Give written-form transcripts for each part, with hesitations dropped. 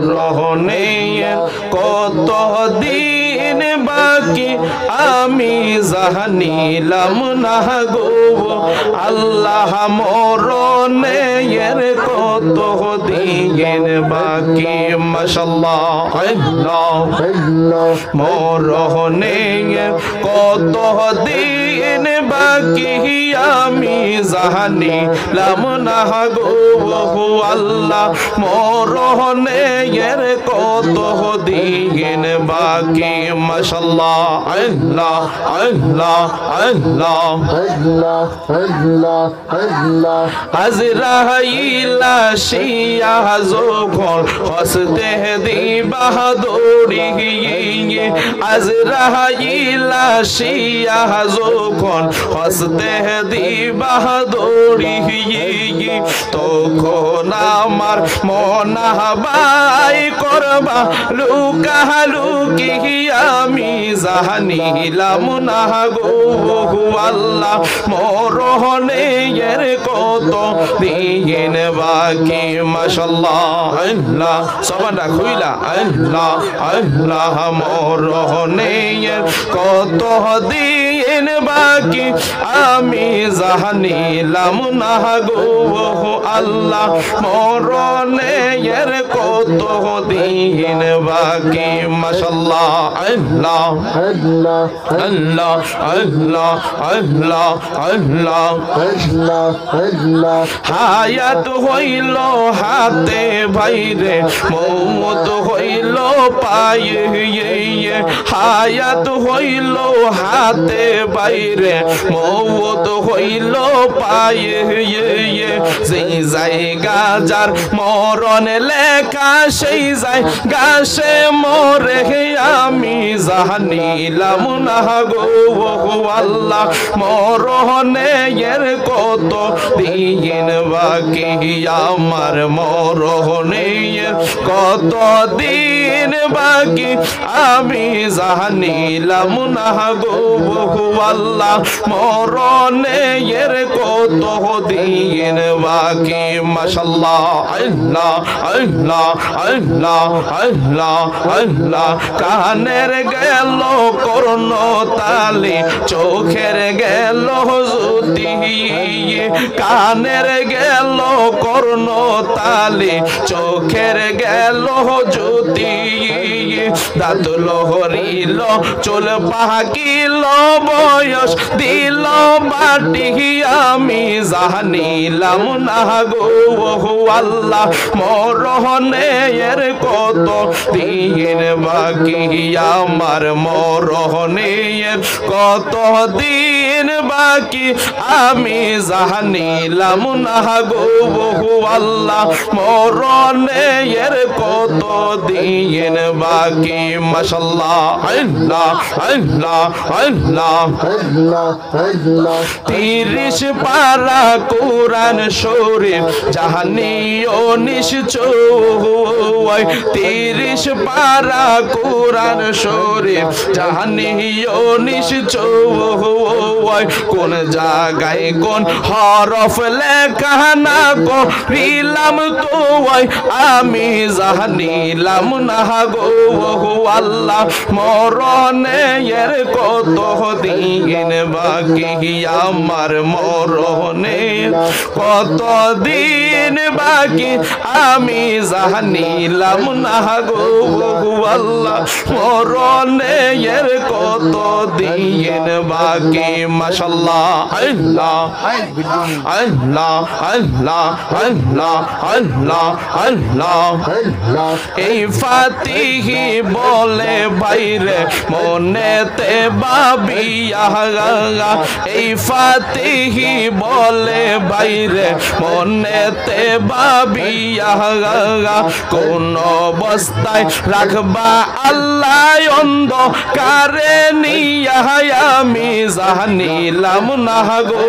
মরণে কত দিন বাকি আমি জানিলাম না গো আল্লাহ মরণে কত দিন বাকি মাশাআল্লাহ মরণে কত দিন বাকি আমি জানিলাম না গো আল্লাহ মরণে কত দিন বাকি মাশাআল্লাহ আল্লাহ আল্লাহ আল্লাহ আজরাইল আসিয়া যখন হসতে দিবা দৌড়ি আজরাইল আসিয়া যখন হসতে দিবা দৌড়ি তখন আমার মনাবাই করবা লুকালুকি আমি জানিলাম না গো আল্লাহ মরণে কত দিন বাকি মাশাআল্লাহ আল্লাহ সবানা খুইলা আল্লাহ আল্লাহ মরণে কত দিন বাকি আমি জানিলাম না গো আল্লাহ মরণে কত দিন বাকি মাশাআল্লাহ আল্লাহ আল্লাহ আল্লাহ আল্লাহ আল্লাহ আল্লাহ আল্লাহ হায়াত হইল হাতে ভাইরে মৌত হইল পায়ে হায়াত হইল হাতে বাইরে মৌত হইল পায়ে সেই জায়গা যার মরণ লেখা সেই জায়গা সে মরে আমি জানিলাম না গো আল্লাহ মরণে কত দিন বাকি আমার মরণে কত দিন বাকি আমি জানিলাম না গো আল্লাহ মরণে কত দিন বাকি মাশাআল্লাহ আল্লাহ আল্লাহ আল্লাহ আল্লাহ আল্লাহ কানের গেল করুণ তালি চোখের গেল জ্যোতি কানের গেল করুণ তালি চোখের গেল জ্যোতি দাঁত লহরিল চুল পাকিল বয়স দিল বাটি আমি জানিলাম না গো আল্লাহ মরণে কত দিন বাকি আমার মরণে কত দিন বাকি আমি জানিলাম না গো আল্লাহ মরণে কত দিন বাকি মাশাআল্লাহ আল্লাহ আল্লাহ আল্লাহ আল্লাহ 30 পারা কোরআন শরীফ জাহানিও নিশ্চয় 30 পারা কোরআন শরীফ জাহানিও নিশ্চয় কোন জায়গায় কোন হরফ লেখা না করিলাম তো আমি জানিলাম না গো আল্লাহ মরণে কত দিন বাকি আমার মরণে কত দিন বাকি আমি জানিলাম না গো আল্লাহ মরণে কত দিন বাকি মাশাআল্লাহ আল্লাহ আল্লাহ আল্লাহ আল্লাহ আল্লাহ আল্লাহ এই ফাতিহি বলে বাইরে মনেতে বাবিয়া এই ফাতিহি বলে বাইরে মনেতে বাবিয়া কোন অবস্থায় রাখবা আল্লাহ অন্ধকারে নিয়া আমি জানিলাম না গো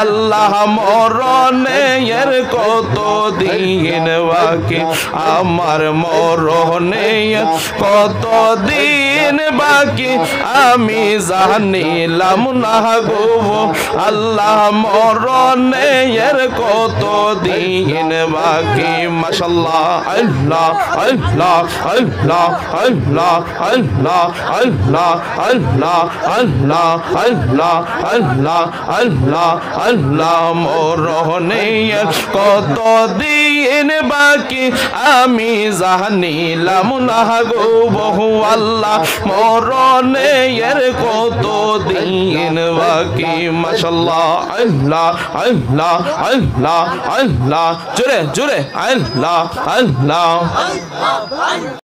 আল্লাহ মরণে কত দিন বাকি আমার মরণে কত দিন বাকি আমি জানিলাম না গো আল্লাহ মরণের কত দিন বাকি মাশাআল্লাহ আল্লাহ আল্লাহ আল্লাহ আল্লাহ আল্লাহ আল্লাহ আল্লাহ আল্লাহ আল্লাহ আল্লাহ আল্লাহ আল্লাহ মরণের কত দিন বাকি আমি জানিলাম না গো বহু আল্লাহ মরণের কত দিন বাকি মাশাআল্লাহ আল্লাহ আল্লাহ আল্লাহ আল্লাহ জোরে জোরে আল্লাহ আল্লাহ